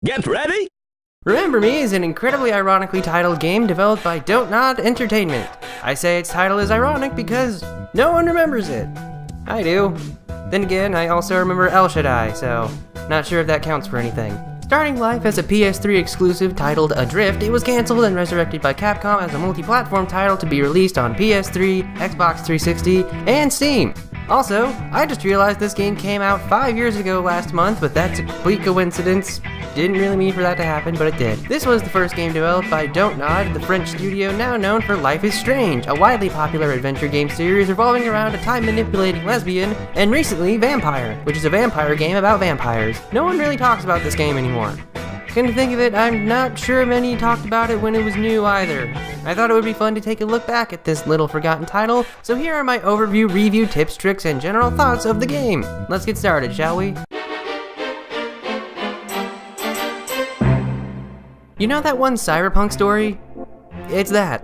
Get ready! Remember Me is an incredibly ironically titled game developed by Don't Nod Entertainment. I say its title is ironic because no one remembers it. I do. Then again, I also remember El Shaddai, so not sure if that counts for anything. Starting life as a PS3 exclusive titled Adrift, it was cancelled and resurrected by Capcom as a multi-platform title to be released on PS3, Xbox 360, and Steam. Also, I just realized this game came out 5 years ago last month, but that's a complete coincidence. Didn't really mean for that to happen, but it did. This was the first game developed by Don't Nod, the French studio now known for Life is Strange, a widely popular adventure game series revolving around a time-manipulating lesbian, and recently Vampire, which is a vampire game about vampires. No one really talks about this game anymore. Come to think of it, I'm not sure many talked about it when it was new either. I thought it would be fun to take a look back at this little forgotten title, so here are my overview, review, tips, tricks, and general thoughts of the game. Let's get started, shall we? You know that one Cyberpunk story? It's that.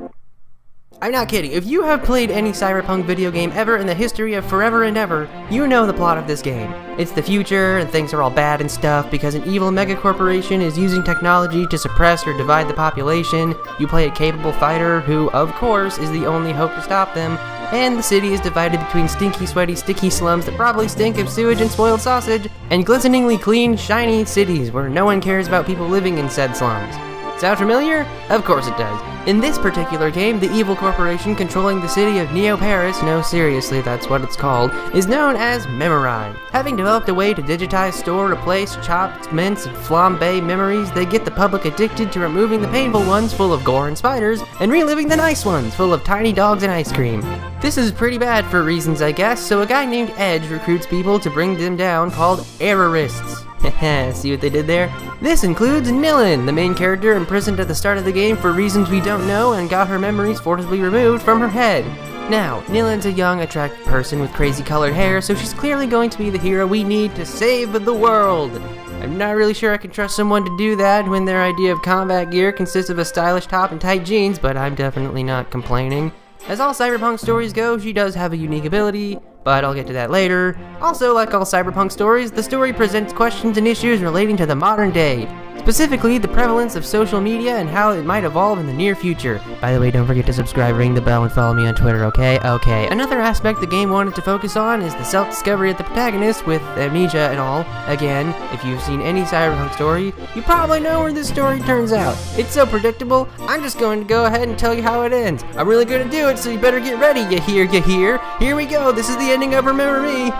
I'm not kidding. If you have played any Cyberpunk video game ever in the history of forever and ever, you know the plot of this game. It's the future, and things are all bad and stuff because an evil megacorporation is using technology to suppress or divide the population. You play a capable fighter who, of course, is the only hope to stop them, and the city is divided between stinky, sweaty, sticky slums that probably stink of sewage and spoiled sausage, and glisteningly clean, shiny cities where no one cares about people living in said slums. Sound familiar? Of course it does. In this particular game, the evil corporation controlling the city of Neo Paris, no seriously, that's what it's called, is known as Memori. Having developed a way to digitize, store, replace, chopped, mince, and flambe memories, they get the public addicted to removing the painful ones full of gore and spiders, and reliving the nice ones full of tiny dogs and ice cream. This is pretty bad for reasons, I guess, so a guy named Edge recruits people to bring them down called errorists. See what they did there? This includes Nilin, the main character imprisoned at the start of the game for reasons we don't know and got her memories forcibly removed from her head. Now, Nilin's a young, attractive person with crazy colored hair, so she's clearly going to be the hero we need to save the world. I'm not really sure I can trust someone to do that when their idea of combat gear consists of a stylish top and tight jeans, but I'm definitely not complaining. As all Cyberpunk stories go, she does have a unique ability, but I'll get to that later. Also, like all Cyberpunk stories, the story presents questions and issues relating to the modern day. Specifically, the prevalence of social media and how it might evolve in the near future. By the way, don't forget to subscribe, ring the bell, and follow me on Twitter, okay? Okay. Another aspect the game wanted to focus on is the self-discovery of the protagonist with amnesia and all. Again, if you've seen any Cyberpunk story, you probably know where this story turns out. It's so predictable, I'm just going to go ahead and tell you how it ends. I'm really gonna do it, so you better get ready, you hear? Here we go, this is the ending of Remember Me.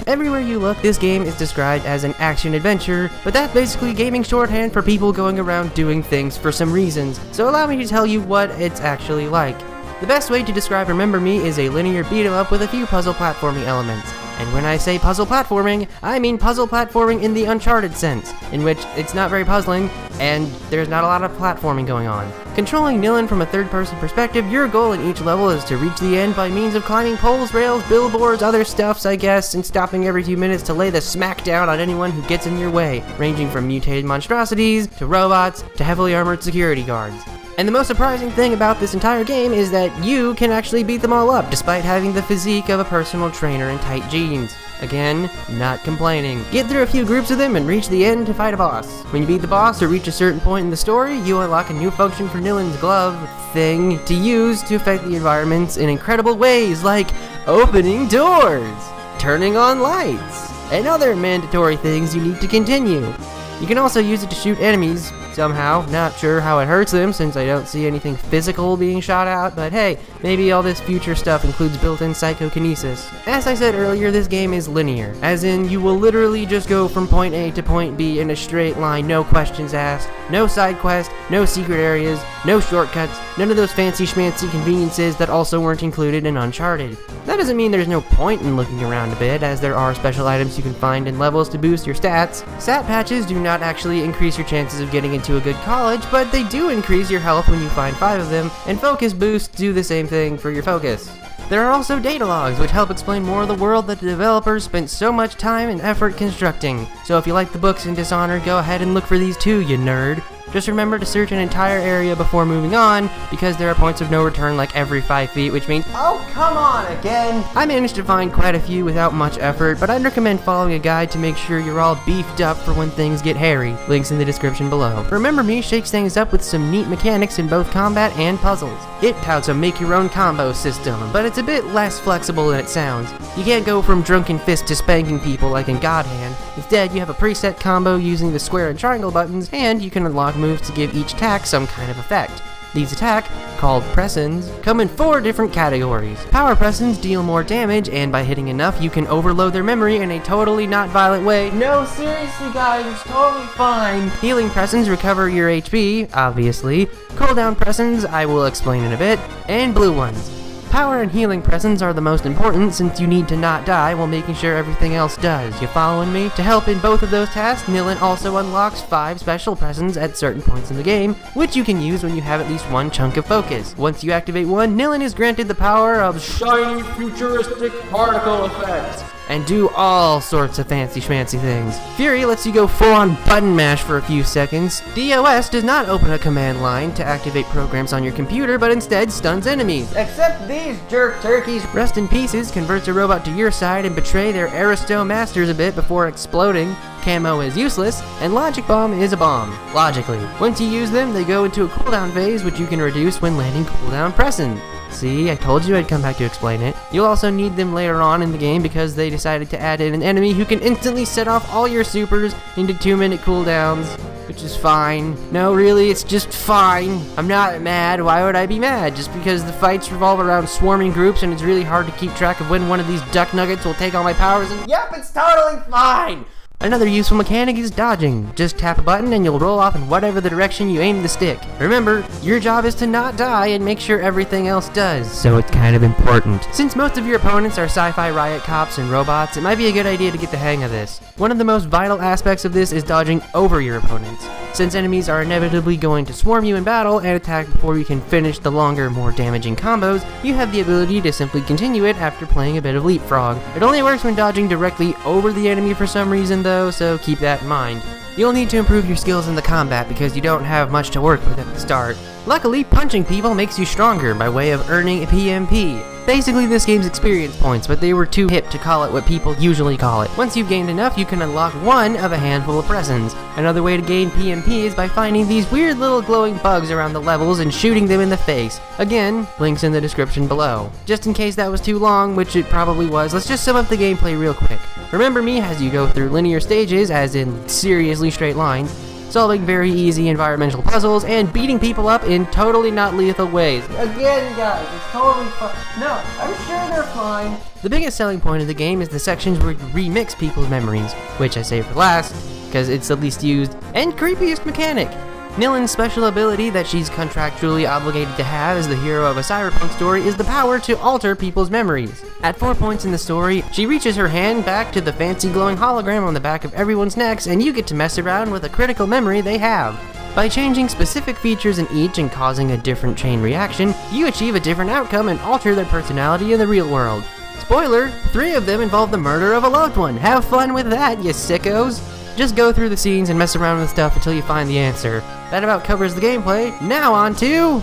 Everywhere you look, this game is described as an action-adventure, but that's basically gaming shorthand for people going around doing things for some reasons, so allow me to tell you what it's actually like. The best way to describe Remember Me is a linear beat-em-up with a few puzzle platforming elements. And when I say puzzle platforming, I mean puzzle platforming in the Uncharted sense, in which it's not very puzzling, and there's not a lot of platforming going on. Controlling Nilin from a third-person perspective, your goal in each level is to reach the end by means of climbing poles, rails, billboards, other stuffs, I guess, and stopping every few minutes to lay the smack down on anyone who gets in your way, ranging from mutated monstrosities, to robots, to heavily armored security guards. And the most surprising thing about this entire game is that you can actually beat them all up, despite having the physique of a personal trainer and tight jeans. Again, not complaining. Get through a few groups of them and reach the end to fight a boss. When you beat the boss or reach a certain point in the story, you unlock a new function for Nilin's glove thing to use to affect the environments in incredible ways, like opening doors, turning on lights, and other mandatory things you need to continue. You can also use it to shoot enemies, somehow. Not sure how it hurts them since I don't see anything physical being shot out, but hey, maybe all this future stuff includes built-in psychokinesis. As I said earlier, this game is linear, as in you will literally just go from point A to point B in a straight line, no questions asked, no side quests, no secret areas, no shortcuts, none of those fancy schmancy conveniences that also weren't included in Uncharted. That doesn't mean there's no point in looking around a bit, as there are special items you can find in levels to boost your stats. Stat patches do not actually increase your chances of getting into a good college, but they do increase your health when you find 5 of them, and focus boosts do the same thing for your focus. There are also data logs, which help explain more of the world that the developers spent so much time and effort constructing. So if you like the books in Dishonored, go ahead and look for these too, you nerd. Just remember to search an entire area before moving on, because there are points of no return like every 5 feet, which means, oh come on again! I managed to find quite a few without much effort, but I'd recommend following a guide to make sure you're all beefed up for when things get hairy. Links in the description below. Remember Me shakes things up with some neat mechanics in both combat and puzzles. It touts a make-your-own combo system, but it's a bit less flexible than it sounds. You can't go from drunken fist to spanking people like in God Hand. Instead, you have a preset combo using the square and triangle buttons, and you can unlock moves to give each attack some kind of effect. These attack, called pressins, come in 4 different categories. Power pressins deal more damage, and by hitting enough, you can overload their memory in a totally not violent way. No, seriously guys, it's totally fine. Healing pressins recover your HP, obviously. Cooldown pressins, I will explain in a bit. And blue ones. Power and healing pressins are the most important since you need to not die while making sure everything else does. You following me? To help in both of those tasks, Nilin also unlocks 5 special pressins at certain points in the game, which you can use when you have at least one chunk of focus. Once you activate one, Nilin is granted the power of shiny futuristic particle effects and do all sorts of fancy schmancy things. Fury lets you go full-on button mash for a few seconds. DOS does not open a command line to activate programs on your computer, but instead stuns enemies. Except these jerk turkeys. Rest in Pieces converts a robot to your side and betray their Aristo masters a bit before exploding. Camo is useless, and Logic Bomb is a bomb, logically. Once you use them, they go into a cooldown phase, which you can reduce when landing cooldown pressing. See, I told you I'd come back to explain it. You'll also need them later on in the game because they decided to add in an enemy who can instantly set off all your supers into 2-minute cooldowns, which is fine. No, really, it's just fine. I'm not mad. Why would I be mad? Just because the fights revolve around swarming groups and it's really hard to keep track of when one of these duck nuggets will take all my powers and yep, it's totally fine! Another useful mechanic is dodging. Just tap a button and you'll roll off in whatever the direction you aim the stick. Remember, your job is to not die and make sure everything else does, so it's kind of important. Since most of your opponents are sci-fi riot cops and robots, it might be a good idea to get the hang of this. One of the most vital aspects of this is dodging over your opponents. Since enemies are inevitably going to swarm you in battle and attack before you can finish the longer, more damaging combos, you have the ability to simply continue it after playing a bit of leapfrog. It only works when dodging directly over the enemy for some reason though, so keep that in mind. You'll need to improve your skills in the combat because you don't have much to work with at the start. Luckily, punching people makes you stronger by way of earning a PMP. Basically this game's experience points, but they were too hip to call it what people usually call it. Once you've gained enough, you can unlock one of a handful of pressins. Another way to gain PMP is by finding these weird little glowing bugs around the levels and shooting them in the face. Again, links in the description below. Just in case that was too long, which it probably was, let's just sum up the gameplay real quick. Remember Me has you go through linear stages, as in seriously straight lines, solving very easy environmental puzzles, and beating people up in totally not lethal ways. Again, guys, it's totally fine. No, I'm sure they're fine. The biggest selling point of the game is the sections where you remix people's memories, which I save for last, because it's the least used and creepiest mechanic. Nilin's special ability that she's contractually obligated to have as the hero of a cyberpunk story is the power to alter people's memories. At 4 points in the story, she reaches her hand back to the fancy glowing hologram on the back of everyone's necks and you get to mess around with a critical memory they have. By changing specific features in each and causing a different chain reaction, you achieve a different outcome and alter their personality in the real world. Spoiler, 3 of them involve the murder of a loved one. Have fun with that, you sickos! Just go through the scenes and mess around with stuff until you find the answer. That about covers the gameplay. Now on to...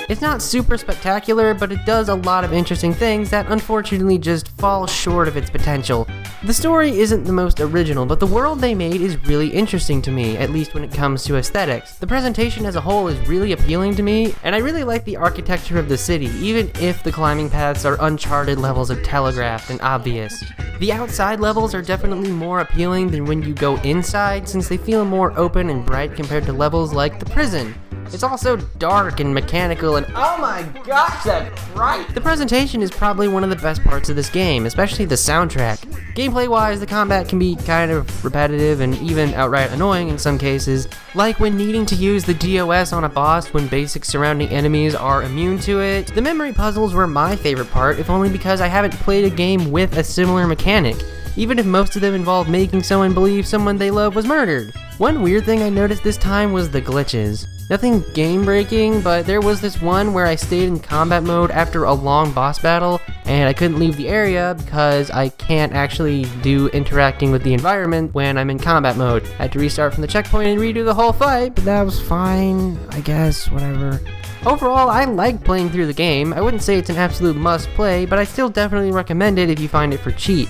It's not super spectacular, but it does a lot of interesting things that unfortunately just fall short of its potential. The story isn't the most original, but the world they made is really interesting to me, at least when it comes to aesthetics. The presentation as a whole is really appealing to me, and I really like the architecture of the city, even if the climbing paths are uncharted levels of telegraphed and obvious. The outside levels are definitely more appealing than when you go inside, since they feel more open and bright compared to levels like the prison. It's also dark and mechanical and oh my gosh, that's right! The presentation is probably one of the best parts of this game, especially the soundtrack. Gameplay wise, the combat can be kind of repetitive and even outright annoying in some cases, like when needing to use the DOS on a boss when basic surrounding enemies are immune to it. The memory puzzles were my favorite part, if only because I haven't played a game with a similar mechanic, even if most of them involve making someone believe someone they love was murdered. One weird thing I noticed this time was the glitches. Nothing game breaking, but there was this one where I stayed in combat mode after a long boss battle, and I couldn't leave the area because I can't actually do interacting with the environment when I'm in combat mode. I had to restart from the checkpoint and redo the whole fight, but that was fine, I guess, whatever. Overall, I like playing through the game. I wouldn't say it's an absolute must play, but I still definitely recommend it if you find it for cheap.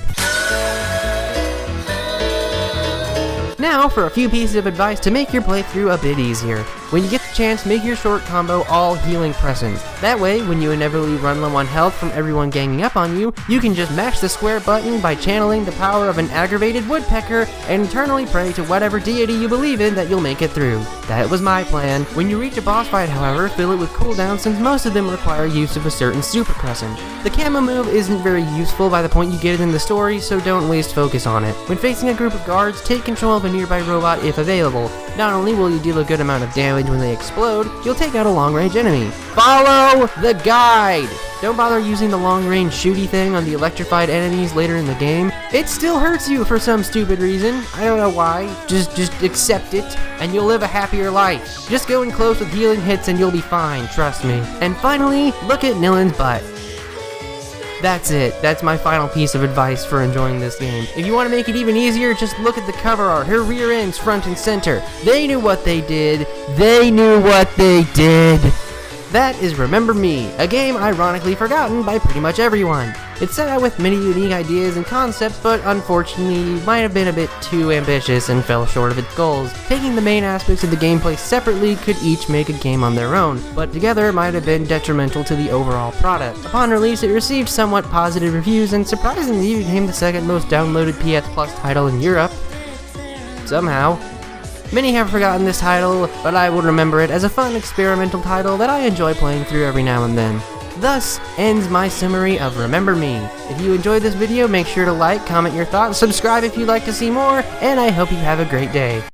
Now for a few pieces of advice to make your playthrough a bit easier. When you get the chance, make your short combo all healing presence. That way, when you inevitably run low on health from everyone ganging up on you, you can just mash the square button by channeling the power of an aggravated woodpecker and eternally pray to whatever deity you believe in that you'll make it through. That was my plan. When you reach a boss fight, however, fill it with cooldown since most of them require use of a certain super crescent. The camo move isn't very useful by the point you get it in the story, so don't waste focus on it. When facing a group of guards, take control of a nearby robot if available. Not only will you deal a good amount of damage when they explode, you'll take out a long-range enemy. Follow the guide! Don't bother using the long-range shooty thing on the electrified enemies later in the game. It still hurts you for some stupid reason. I don't know why. Just accept it, and you'll live a happier life. Just go in close with healing hits and you'll be fine, trust me. And finally, look at Nillen's butt. That's it. That's my final piece of advice for enjoying this game. If you want to make it even easier, just look at the cover art. Her rear end's front and center. They knew what they did. They knew what they did. That is Remember Me, a game ironically forgotten by pretty much everyone. It set out with many unique ideas and concepts, but unfortunately might have been a bit too ambitious and fell short of its goals. Taking the main aspects of the gameplay separately could each make a game on their own, but together might have been detrimental to the overall product. Upon release, it received somewhat positive reviews and surprisingly became the second most downloaded PS Plus title in Europe. Somehow. Many have forgotten this title, but I will remember it as a fun experimental title that I enjoy playing through every now and then. Thus ends my summary of Remember Me. If you enjoyed this video, make sure to like, comment your thoughts, subscribe if you'd like to see more, and I hope you have a great day.